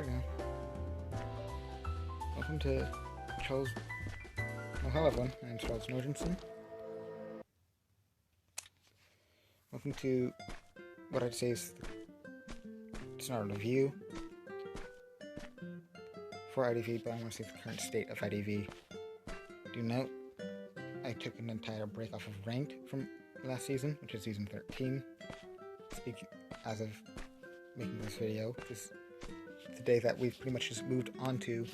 There we go. Welcome to Charles. Well, hello everyone. My name's Charles Norgensen. Welcome to what I'd say is it's not a review for IDV, but I want to say the current state of IDV. Do note, I took an entire break off of Ranked from last season, which is season 13. Speaking as of making this video, this is the day that we've pretty much just moved on to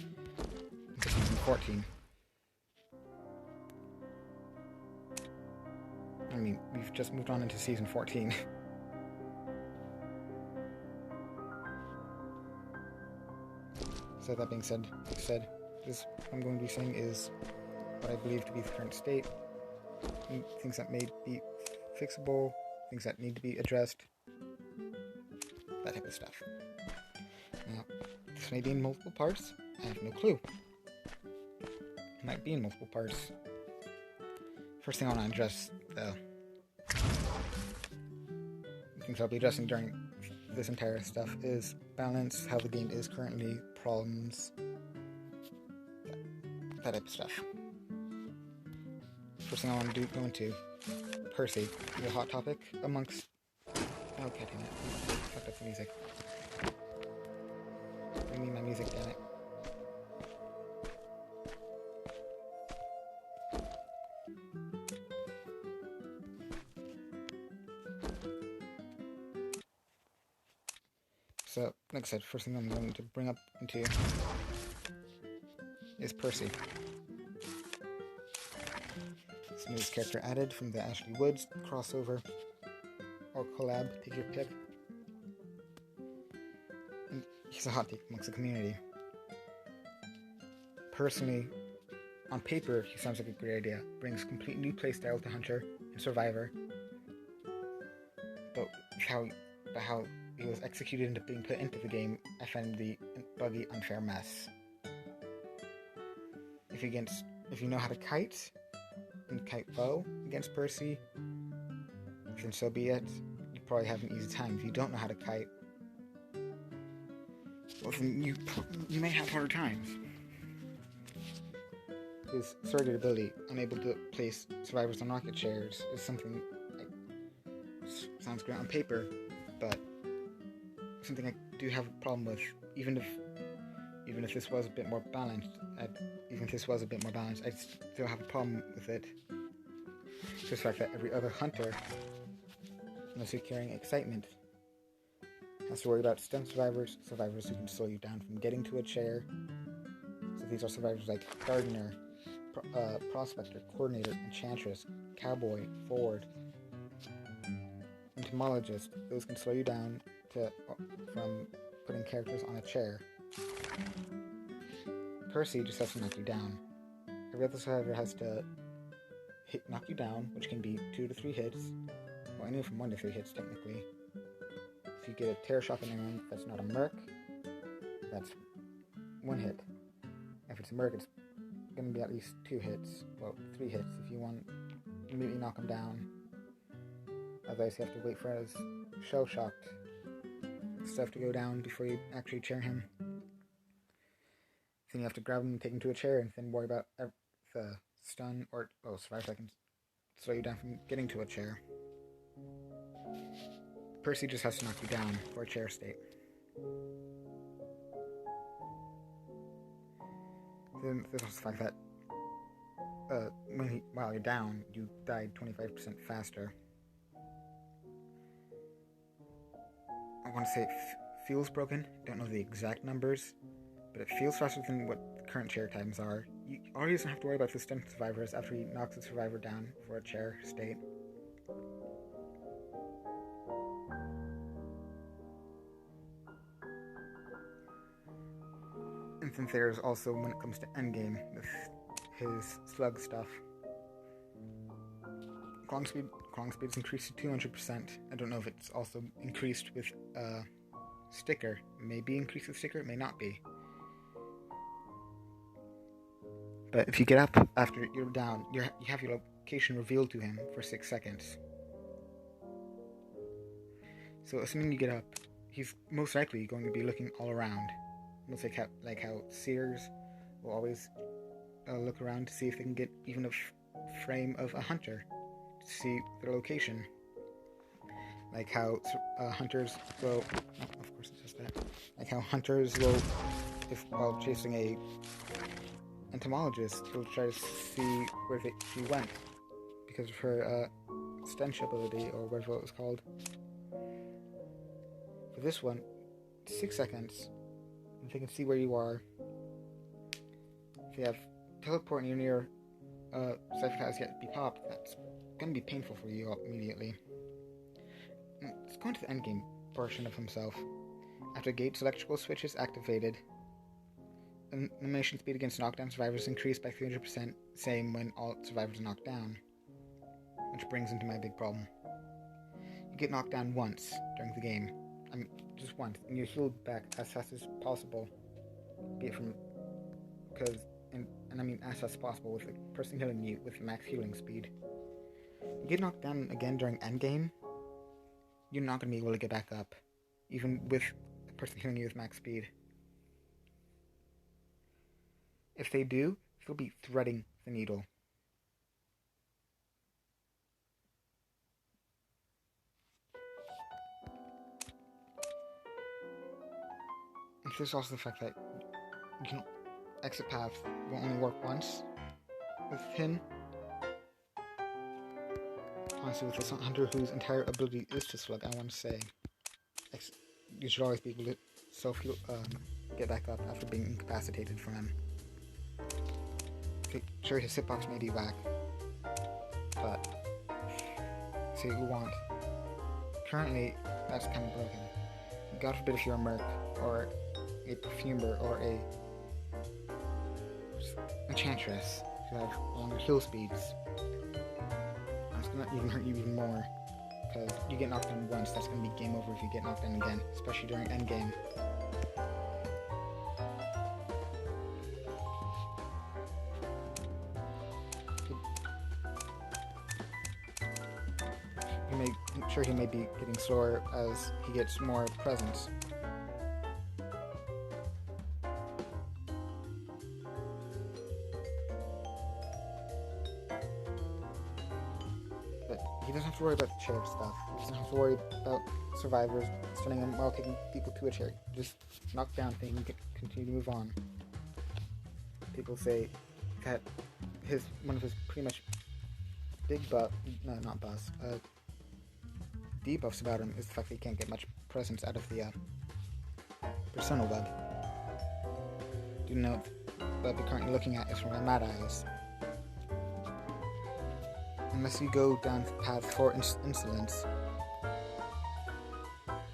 season 14. I mean, we've just moved on into season 14. So that being said, this I'm going to be saying is what I believe to be the current state, things that may be fixable, things that need to be addressed, that type of stuff. Now, this may be in multiple parts, I have no clue. It might be in multiple parts. First thing I want to address, though, things I'll be addressing during this entire stuff is balance, how the game is currently, problems, that type of stuff. First thing I want to go into, Percy, the hot topic amongst... Oh, god damn it. Fucked up the music. Bring me my music, damn it. So, like I said, first thing I'm going to bring up into is Percy. This newest character added from the Ashley Woods crossover or collab, take your pick. And he's a hot take amongst the community. Personally, on paper, he sounds like a great idea. Brings complete new playstyle to Hunter and Survivor. But how he was executed into being put into the game, I find the buggy, unfair mess. If you know how to kite and kite bow against Percy, then so be it. You probably have an easy time. If you don't know how to kite, well, then you may have harder times. His surrogate ability, unable to place survivors on rocket chairs, is something like sounds great on paper, but something I do have a problem with. Even if this was a bit more balanced, I'd still have a problem with it. Just the fact that every other hunter, unless you're carrying excitement, has to worry about STEM survivors who can slow you down from getting to a chair. So these are survivors like Gardener, Prospector, Coordinator, Enchantress, Cowboy, Forward, Entomologist. Those can slow you down from putting characters on a chair. Percy just has to knock you down. Every other survivor has to knock you down, which can be 2 to 3 hits. Well, anywhere from 1 to 3 hits, technically. If you get a Terror Shock in anyone that's not a Merc, that's 1 hit. If it's a Merc, it's going to be at least 2 hits. Well, 3 hits if you want to immediately knock him down. Otherwise, you have to wait for his shell-shocked stuff to go down before you actually chair him. Then you have to grab him and take him to a chair and then worry about the stun or survive so I can slow you down from getting to a chair. Percy just has to knock you down for a chair state. Then there's also the fact that while you're down, you died 25% faster. I want to say it feels broken. Don't know the exact numbers, but it feels faster than what the current chair times are. You already doesn't have to worry about the STEM survivors after he knocks the survivor down for a chair state. And then there's also when it comes to endgame with his slug stuff. Clong speed's increased to 200%. I don't know if it's also increased with sticker. It may be increased with sticker, it may not be. But if you get up after you're down, you have your location revealed to him for 6 seconds. So assuming you get up, he's most likely going to be looking all around. Almost like how seers will always look around to see if they can get even a frame of a hunter to see their location. Like how hunters will, of course it's just that, like how hunters will, if while chasing a entomologist, will try to see where she went because of her stench ability, or whatever it was called. For this one, 6 seconds, if they can see where you are. If you have teleport and you're near Cypher has yet to be popped, that's going to be painful for you immediately. Let's go into the endgame portion of himself. After Gate's electrical switch is activated, elimination speed against knockdown survivors increased by 300%, same when all survivors are knocked down. Which brings into my big problem. You get knocked down once during the game. I mean, just once, and you're healed back as fast as possible. Be it from... And I mean as fast as possible with the person healing you with max healing speed. You get knocked down again during endgame, you're not going to be able to get back up, even with the person healing you with max speed. If they do, they'll be threading the needle. And there's also the fact that you can exit path will only work once with him. Honestly, with this hunter whose entire ability is to slug, I want to say you should always be able to get back up after being incapacitated from him. Okay, sure, his hitbox may be whack, but say what you want. Currently, that's kind of broken. God forbid if you're a merc, or a perfumer, or a enchantress who have longer heal speeds. It's gonna even hurt you even more, because you get knocked down once, that's gonna be game over if you get knocked down again, especially during endgame. I'm sure he may be getting slower as he gets more presence. He doesn't have to worry about the chair stuff. He doesn't have to worry about survivors stunning him while kicking people to a chair. Just knock down things and continue to move on. People say that one of his pretty much debuffs about him is the fact that he can't get much presence out of the persona web. Do note that we're currently looking at is from my Mad Eyes. Unless you go down the path for insolence,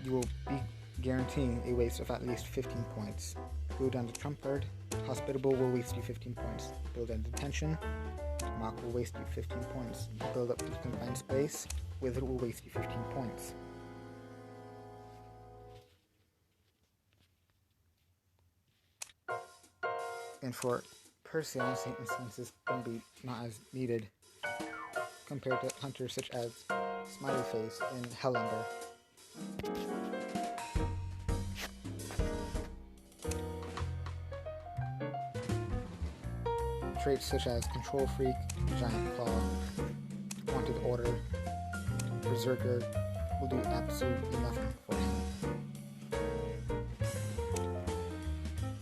you will be guaranteeing a waste of at least 15 points. Go down to Trump Card, Hospitable will waste you 15 points. Build down Detention, Mock will waste you 15 points. Build up to Confined Space, Wither will waste you 15 points. And for Percy, honestly, instance is going to be not as needed compared to hunters such as Smiley Face and Hellender. Traits such as Control Freak, Giant Claw, Wanted Order, Berserker will do absolutely nothing for him.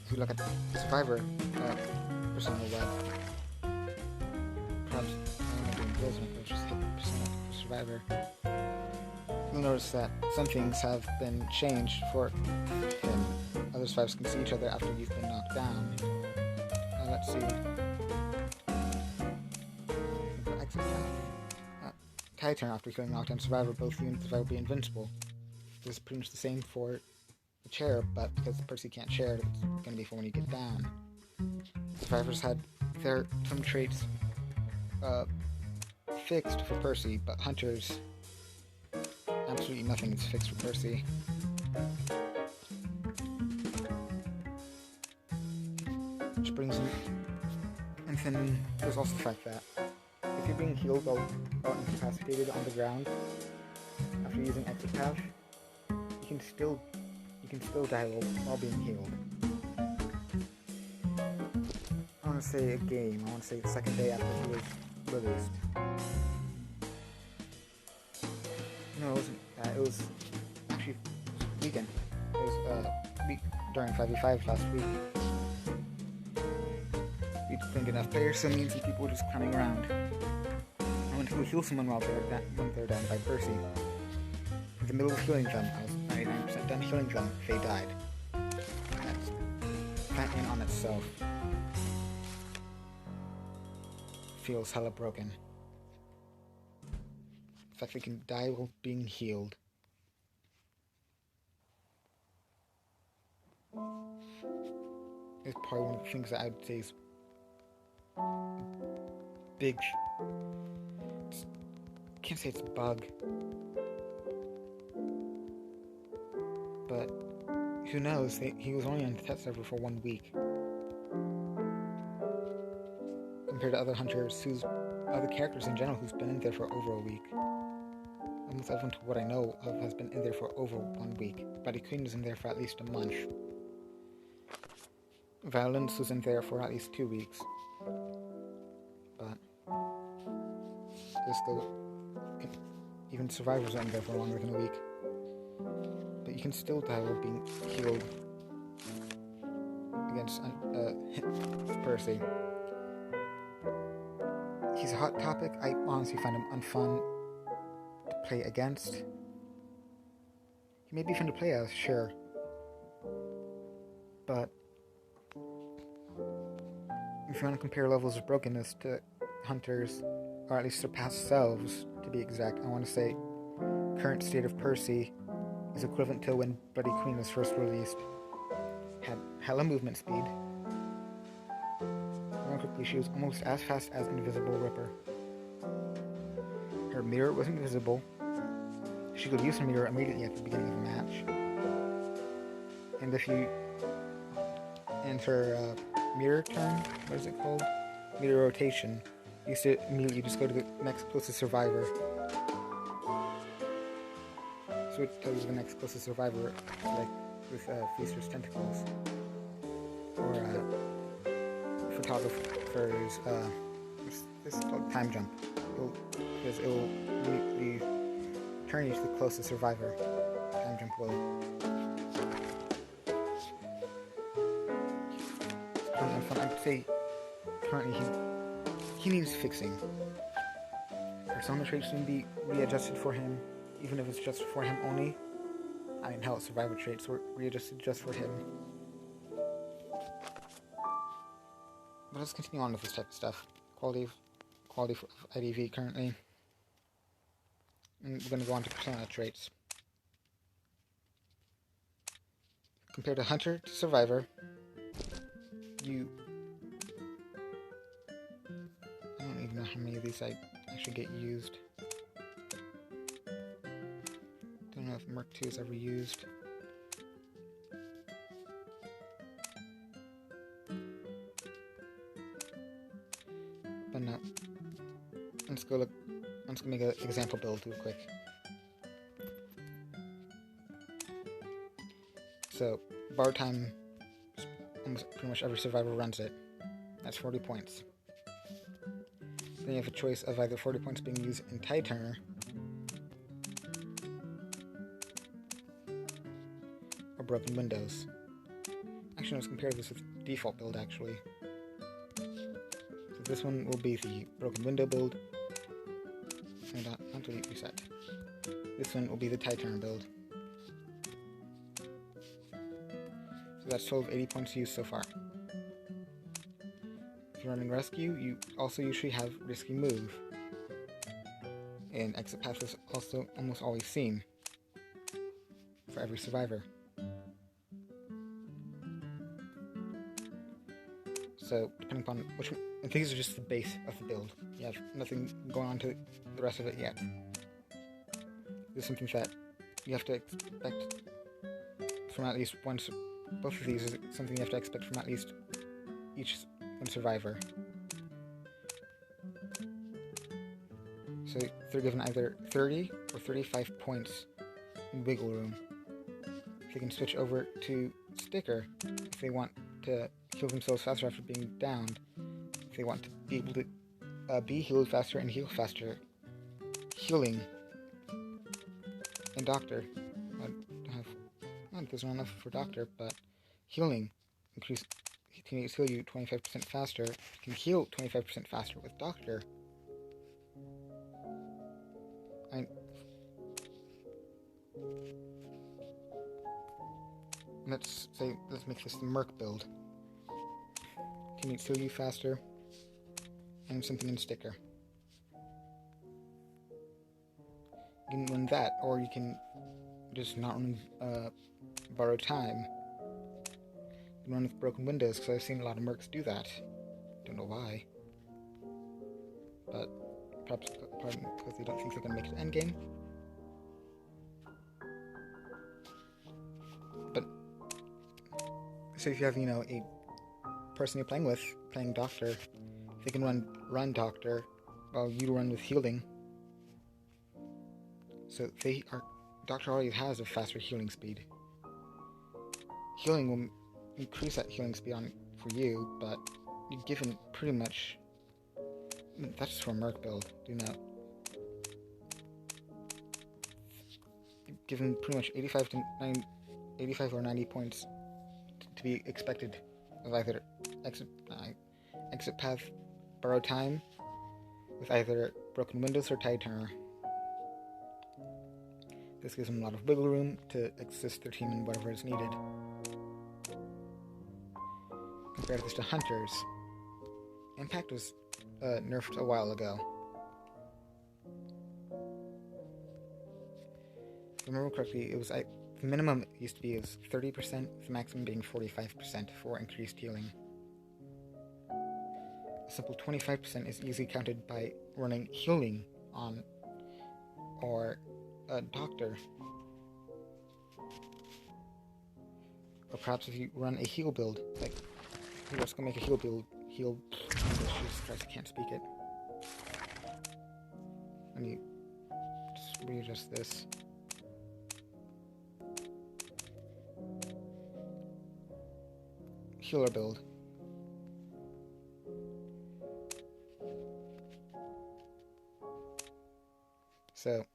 If you look at the Survivor Persona Web, perhaps just hit Persona Survivor, you'll notice that some things have been changed for him. Other survivors can see each other after you've been knocked down. Let's see. Turn after killing knockdown survivor, both you and the survivor will be invincible. This is pretty much the same for the chair, but because the Percy can't share, it's going to be for when you get down. Survivors had some traits fixed for Percy, but hunters, absolutely nothing is fixed for Percy. Which brings in, and then there's also the fact that if you're being healed while incapacitated on the ground after using exit path, you can still die while being healed. want to say a game. I want to say the second day after he was released. No, it wasn't that. It was actually weekend. It was week during 5v5 last week. We didn't get enough players, so me and some people were just coming around. I went to go heal someone while they're down by Percy. In the middle of healing them, I was 99% done healing them. They died. That's that in on itself feels hella broken. The fact they can die while being healed. Is probably one of the things that I would say is big. Can't say it's a bug, but who knows? He was only on the test server for 1 week, compared to other hunters other characters in general who's been in there for over a week. Almost everyone, to what I know of, has been in there for over 1 week. Buddy Queen was in there for at least a month. Violence was in there for at least 2 weeks. But even survivors are in there for longer than a week. But you can still die while being healed against Percy. He's a hot topic. I honestly find him unfun to play against. He may be fun to play as, sure. But if you want to compare levels of brokenness to hunters, or at least surpass selves, to be exact, I want to say current state of Percy is equivalent to when Bloody Queen was first released. Had hella movement speed. More quickly, she was almost as fast as Invisible Ripper. Her mirror was invisible. She could use her mirror immediately at the beginning of a match. And if you enter mirror turn, what is it called? Mirror rotation. You used to immediately just go to the next closest survivor. So it tells you the next closest survivor, like with Feaster's Tentacles. Or photographer's, this is called time jump. Because it will immediately turn you to the closest survivor. Time jump will. I'd say currently he needs fixing. Persona traits need to be readjusted for him, even if it's just for him only. I mean, hell, survivor traits were readjusted just for him. But let's continue on with this type of stuff. Quality of IDV currently. And we're going to go on to persona traits. Compared to hunter to survivor, I don't even know how many of these I actually get used. Don't know if Merc 2 is ever used. But no. Let's go make an example build real quick. So, bar time, almost pretty much every survivor runs it. That's 40 points. Then you have a choice of either 40 points being used in Tide Turner or Broken Windows. Actually, let's compare this with default build, actually. So this one will be the Broken Window build. And not delete, reset. This one will be the Tide Turner build. So that's 80 points used so far. If you're running Rescue, you also usually have Risky Move. And Exit Path is also almost always seen for every survivor. So, depending upon which one, and these are just the base of the build. You have nothing going on to the rest of it yet. This is something that you have to expect from at least one. Both of these is something you have to expect from at least each one survivor. So they're given either 30 or 35 points in wiggle room. They can switch over to Sticker if they want to heal themselves faster after being downed, if they want to be able to be healed faster and heal faster. Healing and Doctor. There's not enough for Doctor, but healing increase. Teammates heal you 25% faster. You can heal 25% faster with Doctor. Let's make this the Merc build. Teammates heal you faster, and something in sticker. You can run that, or you can just not run borrow time. You can run with broken windows, because I've seen a lot of mercs do that. Don't know why, but perhaps because they don't think they're going to make it to endgame. But so if you have a person you're playing Doctor, they can run Doctor while you run with healing. So Doctor already has a faster healing speed. Healing will increase that healing speed for you, but you're given pretty much. That's for a Merc build. Do not. You're given pretty much 85 or 90 points to be expected of either exit path, borrow time, with either broken windows or tide turner. This gives them a lot of wiggle room to assist their team in whatever is needed. Compare this to Hunters. Impact was nerfed a while ago. If I remember correctly, it was the minimum used to be 30%, the maximum being 45% for increased healing. A simple 25% is easily counted by running healing on or Doctor. Or perhaps if you run a heal build, like let's go make a heal build. Jesus Christ, I can't speak it. Let me just readjust this. Healer build. So,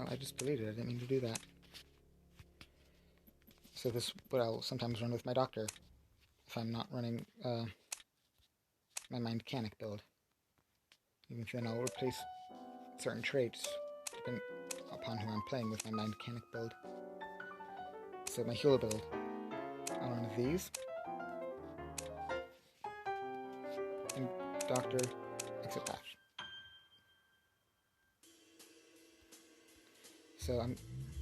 I just deleted it. I didn't mean to do that. So this is what I'll sometimes run with my Doctor if I'm not running my mind mechanic build. Even then, I'll replace certain traits depending upon who I'm playing with my mind mechanic build. So my healer build, I'll run these. And Doctor, exit path. So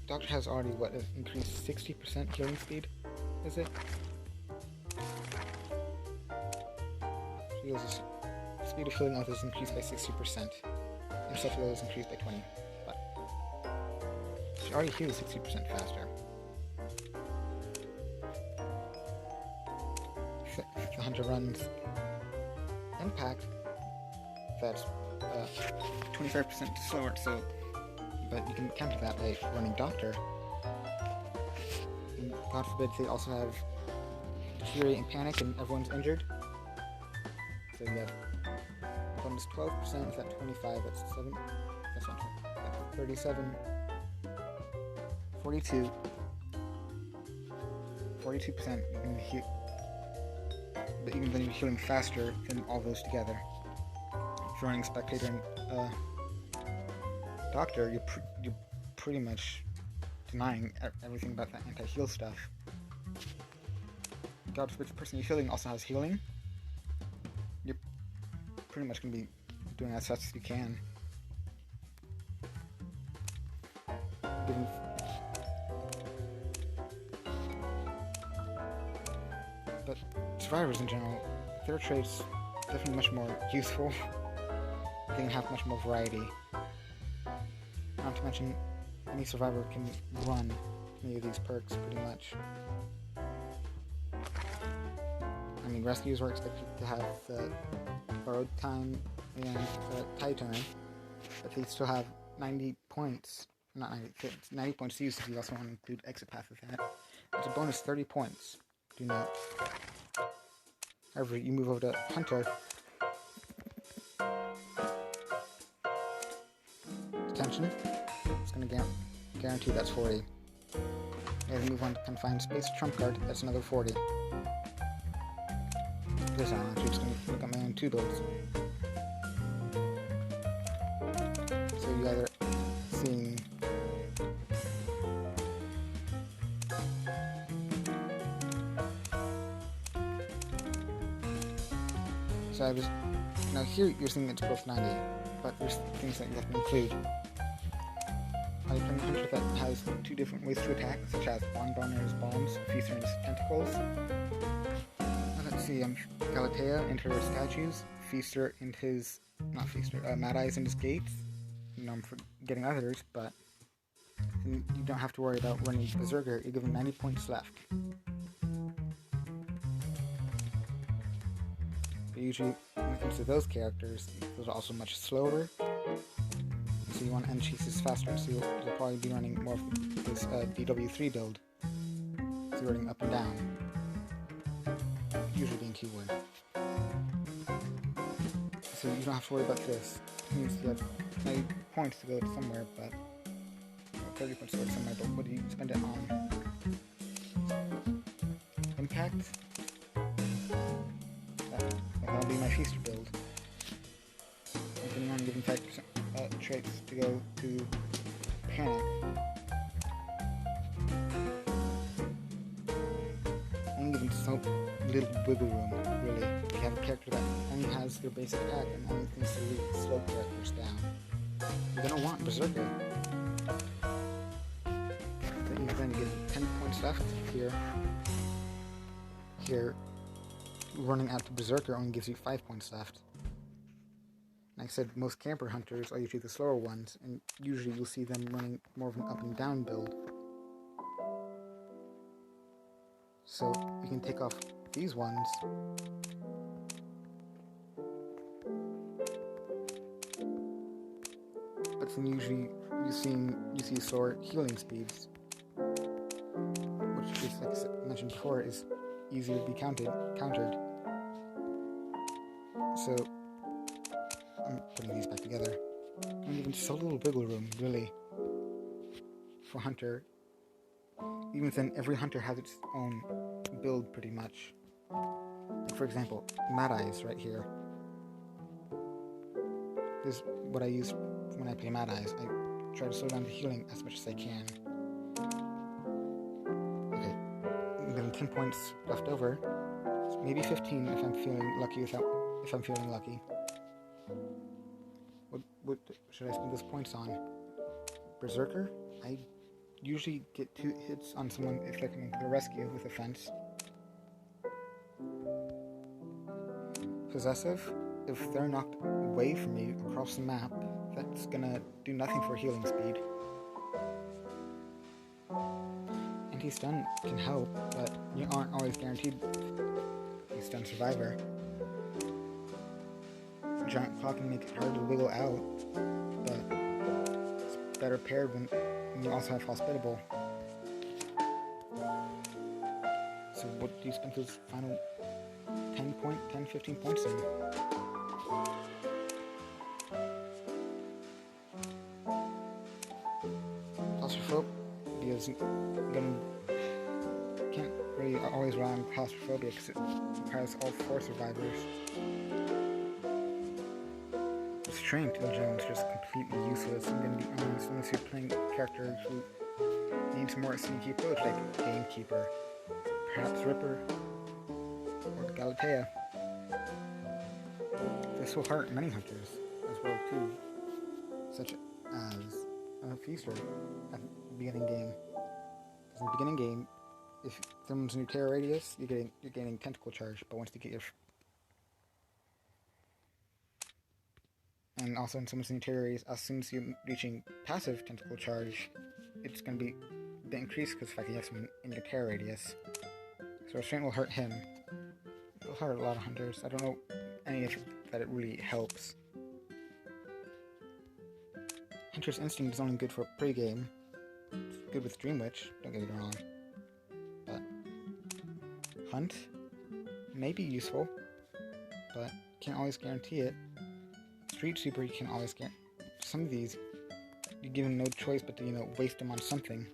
Doctor has already increased 60% healing speed, is it? Heals speed of healing others increased by 60%. And self-heal is increased by 20. But she already heals 60% faster. If the hunter runs impact, that's 25% slower, but you can counter that by running Doctor. And God forbid they also have Fury and Panic and everyone's injured. So you have bonus 12%, is that 25, that's 7, that's not 20, that's 37, 42, 42% you can but even then you're healing faster than all those together. If you're running Spectator and Doctor, you're pretty much denying everything about that anti-heal stuff. God forbid the person you're healing also has healing. You're pretty much going to be doing as fast as you can. But survivors in general, their traits definitely much more useful. They can have much more variety. Not to mention, any survivor can run any of these perks pretty much. I mean, rescues were expected to have borrowed time and tide turn, but they still have 90 points. Not 90, 90 points to use if you also want to include exit path with that. It's a bonus 30 points. Do not. However, you move over to Hunter. Attention. It's going to guarantee that's 40. And move on to Confined Space Trump card. That's another 40. This time, I'm just going to look at my own 2 builds. So you either seeing so I was now here you're seeing it's both 90, but there's things that you have to include. Are you playing a hunter that has 2 different ways to attack, such as Bonboner's bombs, Feaster and his tentacles? Let's see, Galatea and her statues, Feaster and his Mad Eyes and his gates. I'm forgetting others, but you don't have to worry about running Berserker. You're given 90 points left. But usually, when it comes to those characters, those are also much slower. So you want to end chases faster, so you'll probably be running more of this DW3 build. So you're running up and down. Usually being keyword. So you don't have to worry about this. It means you have 90 points to go somewhere, but 30 points to go somewhere, but what do you spend it on? Impact? That'll be my Feaster build. Depending on giving 5% traits to go to Panic. Only given so little wiggle room, really. If you have a character that only has their basic attack and only thinks to really slow characters down, you're gonna want Berserker. Then you get 10 points left here. Here, running out to Berserker only gives you 5 points left. Like I said, most camper hunters are usually the slower ones, and usually you'll see them running more of an up and down build. So you can take off these ones. But then usually you see slower healing speeds, which is, like I mentioned before, is easier to be countered. So I'm putting these back together. And even so little wiggle room, really, for Hunter. Even then, every Hunter has its own build, pretty much. Like for example, Mad Eyes right here. This is what I use when I play Mad Eyes. I try to slow down the healing as much as I can. Okay, I'm getting 10 points left over. Maybe 15 if I'm feeling lucky. If I'm feeling lucky. What should I spend those points on? Berserker? I usually get 2 hits on someone if they're coming to the rescue with a fence. Possessive? If they're knocked away from me across the map, that's gonna do nothing for healing speed. Anti-stun can help, but you aren't always guaranteed a stun survivor. Giant Claw can make it hard to wiggle out, but it's better paired when you also have Hospitable. So what do you spend those final 15 points in? Claustrophobia isn't can't really always rely on claustrophobia because it requires all 4 survivors. Strength in general is just completely useless, I'm going to be honest, unless you're playing characters who need some more sneaky approach, like Gamekeeper, perhaps Ripper, or Galatea. This will hurt many hunters as well too, such as Feaster at the beginning game. Because in the beginning game, if someone's in your terror radius, you're getting tentacle charge, but once you get your and also in someone's terror radius, as soon as you're reaching passive tentacle charge, it's going to be the increase because of the fact that you have someone in your terror radius. So restraint will hurt him. It'll hurt a lot of hunters. I don't know any of that it really helps. Hunter's Instinct is only good for pre-game. It's good with Dream Witch, don't get me wrong. But Hunt? may be useful, but can't always guarantee it. Street Sweeper, you can always guarantee. Some of these, you're given no choice but to, waste them on something.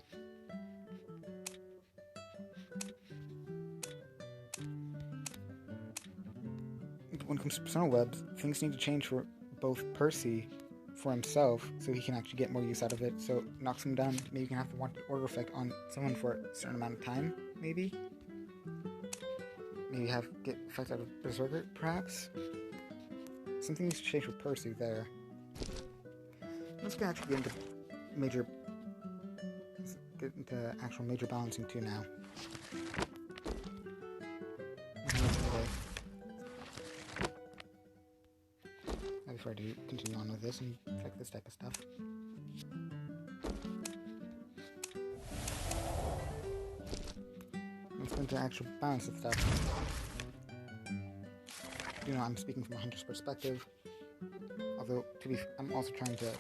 When it comes to Persona Webs, things need to change for both Percy, for himself, so he can actually get more use out of it. So it knocks him down. Maybe you can have the one order effect on someone for a certain amount of time, maybe? Maybe get effects out of Berserker, perhaps? Something needs to change for Percy there. Let's actually get into actual major balancing too now. Before I do continue on with this and check this type of stuff. Let's go into actual balance of stuff. I'm speaking from a hunter's perspective. Although, I'm also trying to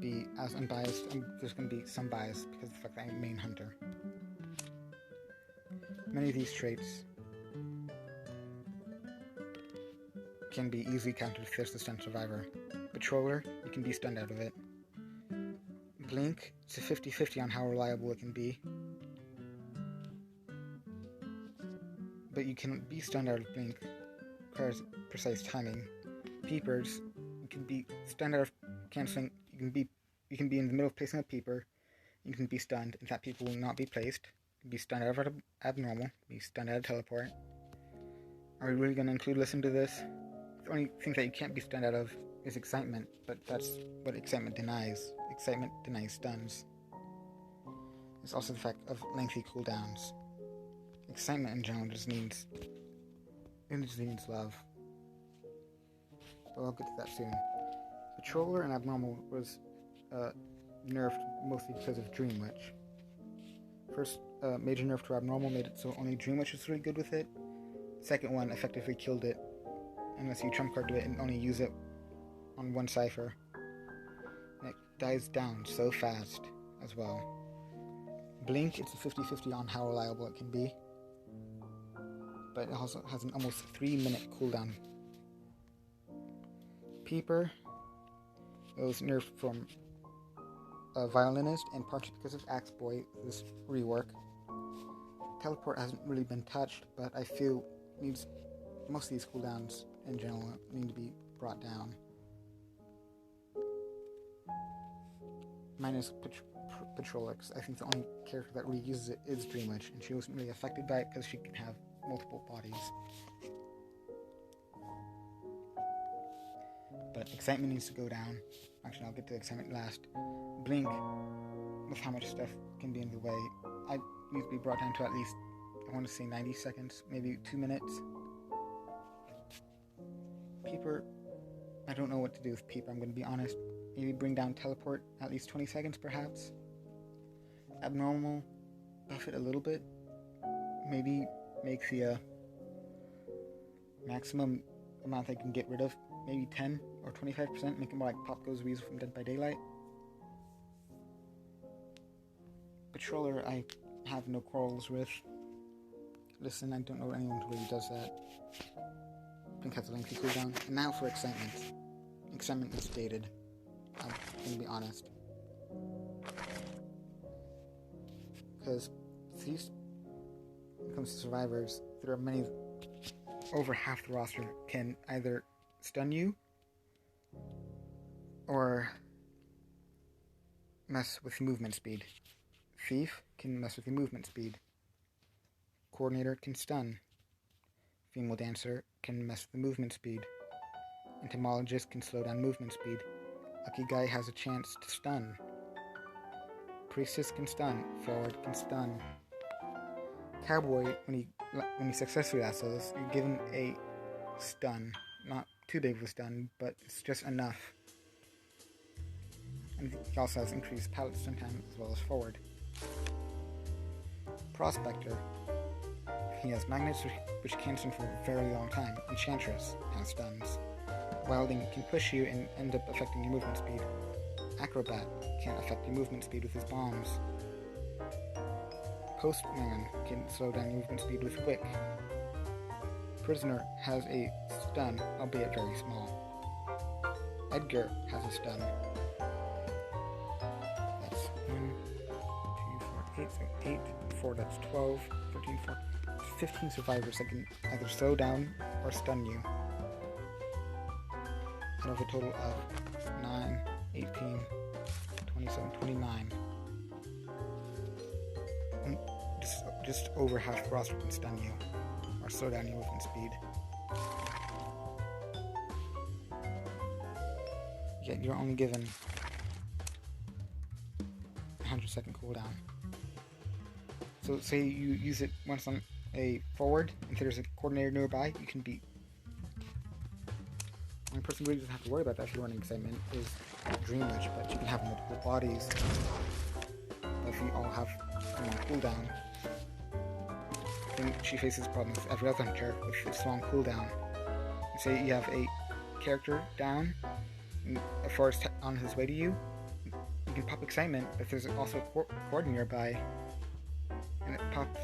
be as unbiased. There's going to be some bias because of the fact that I'm a main hunter. Many of these traits can be easily countered if there's the stunned survivor. Patroller, you can be stunned out of it. Blink, it's a 50-50 on how reliable it can be. But you can be stunned out of Blink, requires precise timing. Peepers, you can be stunned out of canceling. You can be in the middle of placing a peeper. You can be stunned, and that peeper will not be placed. You can be stunned out of abnormal, be stunned out of teleport. Are we really going to include listen to this? The only thing that you can't be stunned out of is excitement, but that's what excitement denies. Excitement denies stuns. There's also the fact of lengthy cooldowns. Excitement in general just needs love. But I'll get to that soon. Patroller and Abnormal was nerfed mostly because of Dream Witch. First major nerf to Abnormal made it so only Dream Witch was really good with it. Second one effectively killed it unless you trump card to it and only use it on one cipher. And it dies down so fast as well. Blink, it's a 50-50 on how reliable it can be. But it also has an almost 3-minute cooldown. Peeper, it was nerfed from a Violinist and partially because of Axe Boy, this rework. Teleport hasn't really been touched, but I feel most of these cooldowns in general need to be brought down. Minus Patroller, because I think the only character that really uses it is Dream Witch, and she wasn't really affected by it because she can have multiple bodies. But excitement needs to go down. Actually, I'll get to excitement last. Blink, with how much stuff can be in the way, I need to be brought down to at least, I want to say 90 seconds, maybe 2 minutes. Peeper, I don't know what to do with Peeper, I'm going to be honest. Maybe bring down Teleport at least 20 seconds, perhaps. Abnormal, buff it a little bit. Maybe make the maximum amount I can get rid of, maybe 10 or 25%, make it more like Pop Goes Weasel from Dead by Daylight. Patroller, I have no quarrels with. Listen, I don't know anyone who really does that. Blink has a lengthy cooldown. And now for Excitement. Excitement is dated. I'm gonna be honest. Because when it comes to survivors, there are many, over half the roster can either stun you or mess with movement speed. Thief can mess with your movement speed. Coordinator can stun. Female Dancer can mess with the movement speed. Entomologist can slow down movement speed. Lucky Guy has a chance to stun. Priestess can stun. Forward can stun. Cowboy, when he successfully lassos, you're given a stun. Not too big of a stun, but it's just enough. And he also has increased pallet stun time as well as forward. Prospector, he has magnets which can stun for a very long time. Enchantress has stuns. Wilding can push you and end up affecting your movement speed. Acrobat can affect your movement speed with his bombs. Postman can slow down your movement speed with Wick. Prisoner has a stun, albeit very small. Edgar has a stun. That's 1, 2, 4, 8, so 8, 4, that's 12, 13, 14, 15 survivors that can either slow down or stun you. Out of a total of 9, 18, 27, 29. And just over half the roster can stun you or slow down your movement speed. Yet you're only given 100-second cooldown. So say you use it once on a forward, and there's a coordinator nearby, you can beat. One person who really doesn't have to worry about that if you're running excitement is Dream Witch, but you can have multiple bodies. But if you all have them on cooldown, then she faces problems with every other hunter with its long cooldown. Say you have a character down, and a forest on his way to you, you can pop excitement, but there's also a cord nearby, and it pops.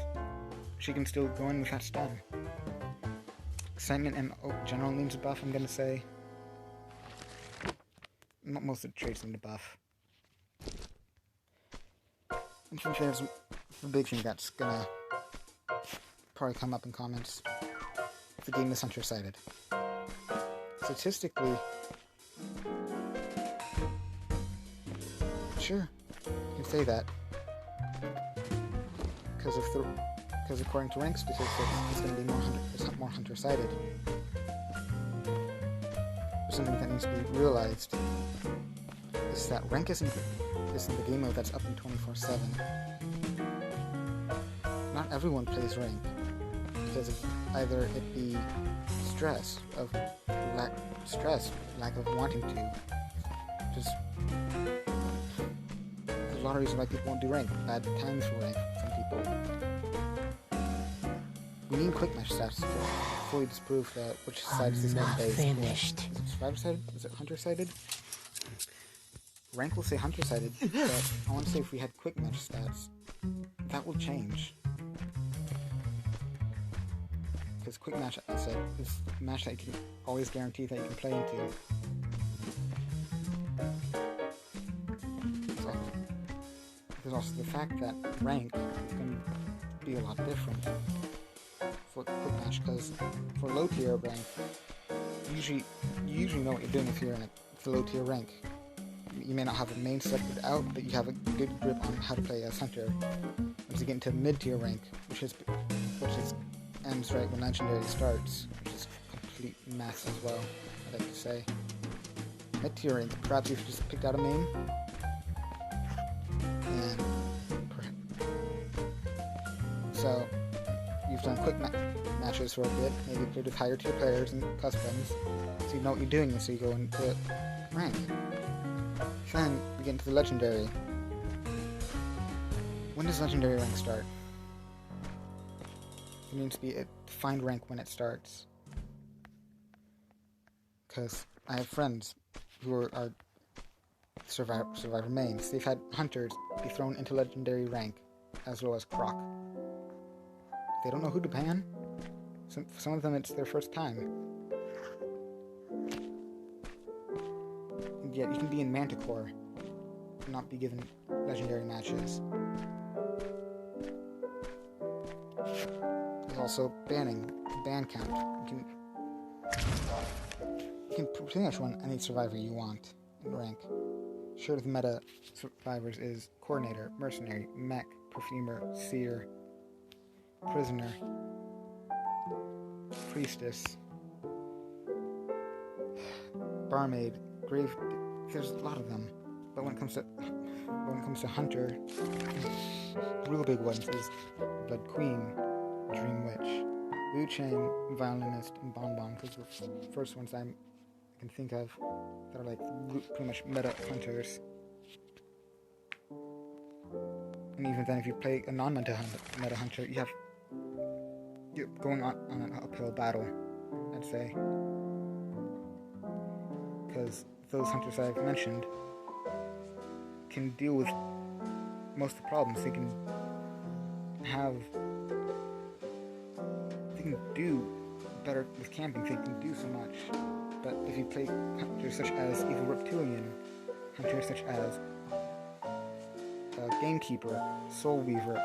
She can still go in with that stun. Excitement and general needs a buff, I'm gonna say. Most of the traits need a buff. And I think there's the big thing that's gonna probably come up in comments. If the game is hunter-sided. Statistically, sure, you can say that. Because according to rank statistics, it's going to be more hunter-sided. Something that needs to be realized is that rank isn't the game mode that's up in 24/7. Not everyone plays rank because of either it be lack of wanting to. Just there's a lot of reasons why people won't do rank. Bad times for rank. Some people. We need quick match stats to fully disprove which side is this game based. Finished. Is it survivor-sided? Is it hunter-sided? Rank will say hunter-sided, but I want to say if we had quick match stats, that will change. Because quick match, as I said, is a match that you can always guarantee that you can play into. There's also the fact that rank is going to be a lot different for quick match, because for low tier rank, you usually know what you're doing if you're in a low tier rank. You may not have a main selected out, but you have a good grip on how to play as hunter. Once you get into mid tier rank, which ends right when legendary starts, which is complete mess as well, I'd like to say. Mid tier rank, perhaps you've just picked out a main, and so you've done quick matches for a bit, maybe played with higher tier players and customs, so you know what you're doing, so you go into rank. Then we get into the legendary. When does legendary rank start? There needs to be a defined rank when it starts. Because I have friends who are survivor mains. They've had hunters be thrown into legendary rank as low as Croc. They don't know who to ban. For some of them it's their first time. And yet you can be in Manticore and not be given legendary matches. There's also ban count. You can pretty much run any survivor you want in rank. Sure, the meta survivors is Coordinator, Mercenary, Mech, Perfumer, Seer, Prisoner, Priestess, Barmaid, Grave. There's a lot of them. But when it comes to Hunter, the real big ones is Blood Queen, Dream Witch, Wu Chang, Violinist, and Bonbon, because the first ones I can think of that are like pretty much meta hunters. And even then, if you play a non-meta hunter, you're going on an uphill battle, I'd say. Because those hunters I've mentioned can deal with most of the problems. They can do better with camping, so you can do so much. But if you play hunters such as Evil Reptilian, hunters such as Gamekeeper, Soul Weaver,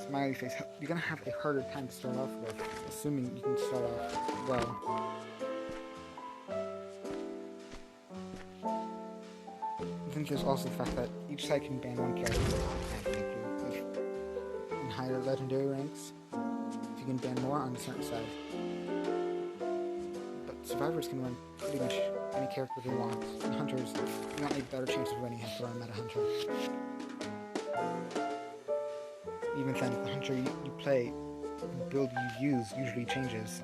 Smiley Face, you're gonna have a harder time to start off with, assuming you can start off well. I think there's also the fact that each side can ban one character. In higher legendary ranks, if you can ban more on a certain side. But survivors can run pretty much any character they want. And hunters, you want a better chance of running after a meta hunter. Even then, the hunter you play, the build you use usually changes.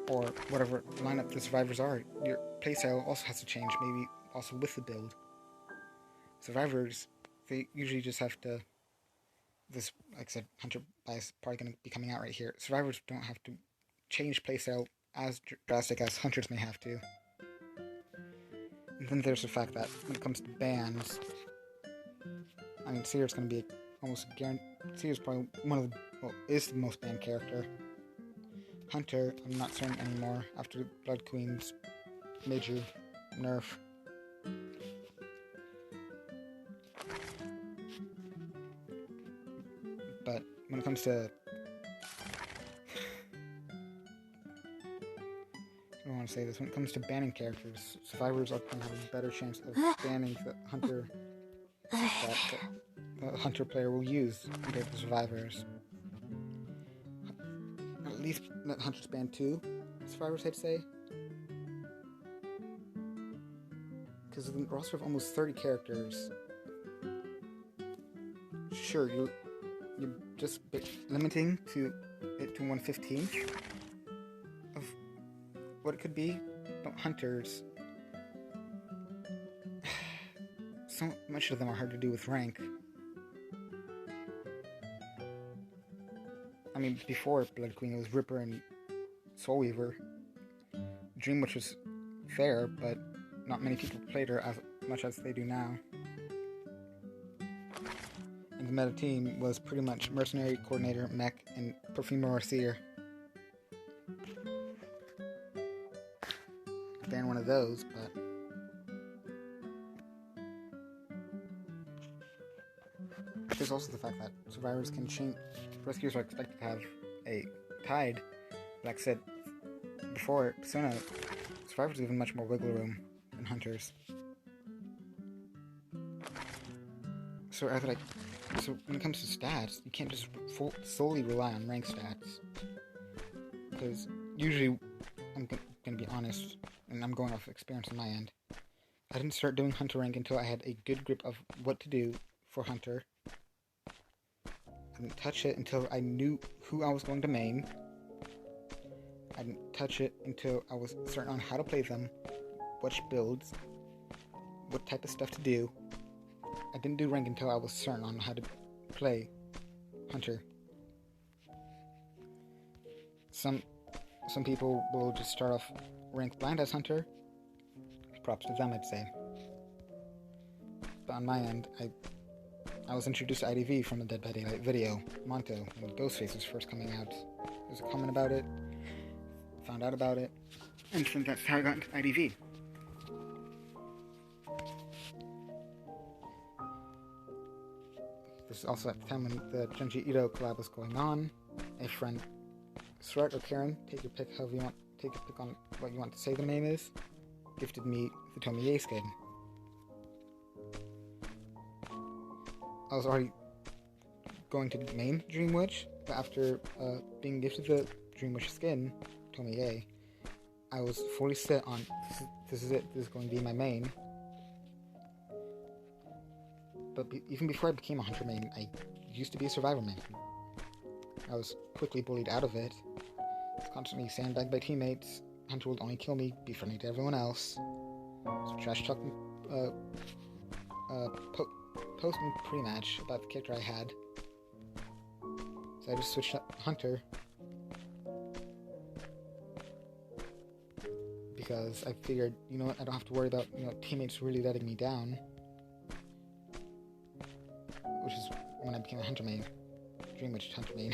Or whatever lineup the survivors are, your playstyle also has to change, maybe also with the build. Survivors, they usually just have to, this, like I said, Hunter Bias is probably going to be coming out right here. Survivors don't have to change playstyle as drastic as Hunters may have to. And then there's the fact that when it comes to bans, I mean, Seer's going to be almost guaranteed. Seer's probably is the most banned character. Hunter, I'm not certain anymore after Blood Queen's major nerf. But when it comes to... I don't want to say this. When it comes to banning characters, survivors are going to have a better chance of banning the hunter that the hunter player will use compared to survivors. At least let hunters ban 2 survivors, I'd say. Because of the roster of almost 30 characters, sure, you're just limiting it to 1/15th of what it could be, but hunters, so much of them are hard to do with rank. I mean, before Blood Queen, it was Ripper and Soul Weaver. Dream Witch was fair, but not many people played her as much as they do now. And the meta team was pretty much Mercenary, Coordinator, Mech, and Perfumer or Seer. Ban one of those, but... There's also the fact that survivors can change. Rescuers are expected to have a tide. Like I said before, Persona, survivors are given much more wiggle room than hunters. So when it comes to stats, you can't just solely rely on rank stats. Because usually, I'm going to be honest, and I'm going off experience on my end, I didn't start doing hunter rank until I had a good grip of what to do for hunter. I didn't touch it until I knew who I was going to main. I didn't touch it until I was certain on how to play them, which builds, what type of stuff to do. I didn't do rank until I was certain on how to play hunter. Some people will just start off rank blind as hunter. Props to them, I'd say. But on my end, I was introduced to IDV from the Dead by Daylight video, Monto, when Ghostface was first coming out. There was a comment about it, found out about it, and so that's how I got into IDV. This is also at the time when the Junji Ito collab was going on. A friend, Sret or Karen, take your pick however you want, take your pick on what you want to say the name is, gifted me the Tomie skin. I was already going to main Dream Witch, but after being gifted the Dream Witch skin, Tomie, I was fully set on, this is it, this is going to be my main. But even before I became a hunter main, I used to be a survivor main. I was quickly bullied out of it. I was constantly sandbagged by teammates. Hunter would only kill me, be friendly to everyone else. So trash talking, posting pre-match about the character I had. So I just switched up hunter. Because I figured, you know what, I don't have to worry about, teammates really letting me down. Which is when I became a hunter main. Dream Witch Hunter main.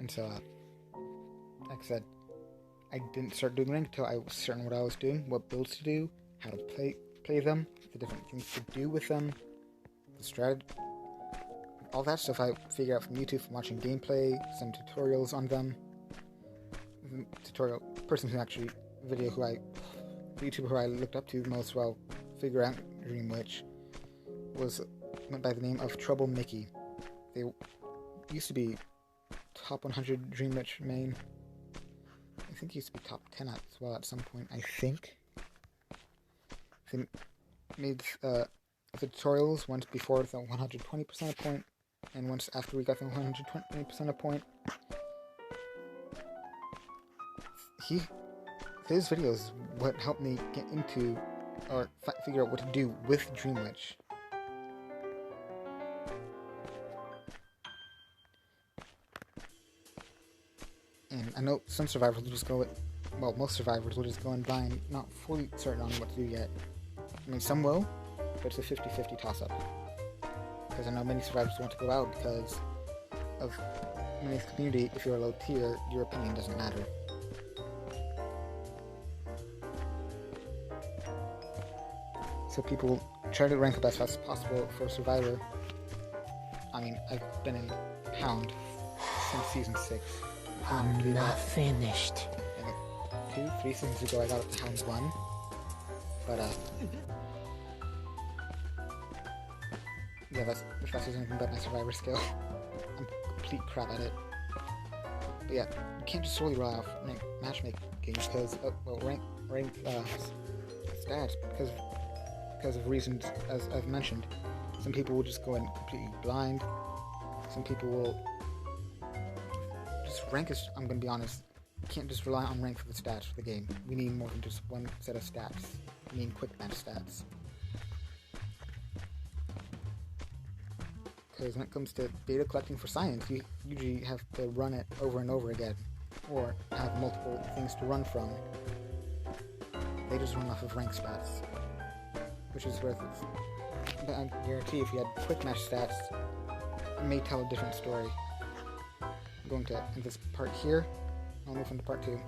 And so, like I said, I didn't start doing rank until I was certain what I was doing, what builds to do, how to play them, the different things to do with them, the strategy, all that stuff I figured out from YouTube, from watching gameplay, some tutorials on them. Tutorial person who actually YouTuber who I looked up to the most while figuring out Dream Witch went by the name of Trouble Mickey. They used to be top 100 Dream Witch main. I think he used to be top 10 as well at some point. I think they made the tutorials once before the 120% point, and once after we got the 120% point. His videos what helped me get into or figure out what to do with Dream Witch. And I know some survivors will just go with, well, most survivors will just go in blind, not fully certain on what to do yet. I mean, some will, but it's a 50-50 toss-up. Because I know many survivors want to go out because of many community. If you're a low tier, your opinion doesn't matter. So people try to rank up as fast as possible for a survivor. I mean, I've been in Hound since season 6. I'm not finished. And 2-3 seasons ago, I got up to Hound 1. But, yeah, that's if that's anything about my survivor skill. I'm complete crap at it. But yeah, you can't just solely rely off matchmaking because, rank stats, because of reasons, as I've mentioned. Some people will just go in completely blind. Some people will just rank is, I'm going to be honest, you can't just rely on rank for the stats for the game. We need more than just one set of stats. We need quick match stats. Because when it comes to data collecting for science, you usually have to run it over and over again, or have multiple things to run from. They just run off of rank stats, which is worth it. But I guarantee if you had quick match stats, it may tell a different story. I'm going to end this part here. I'll move on to part 2.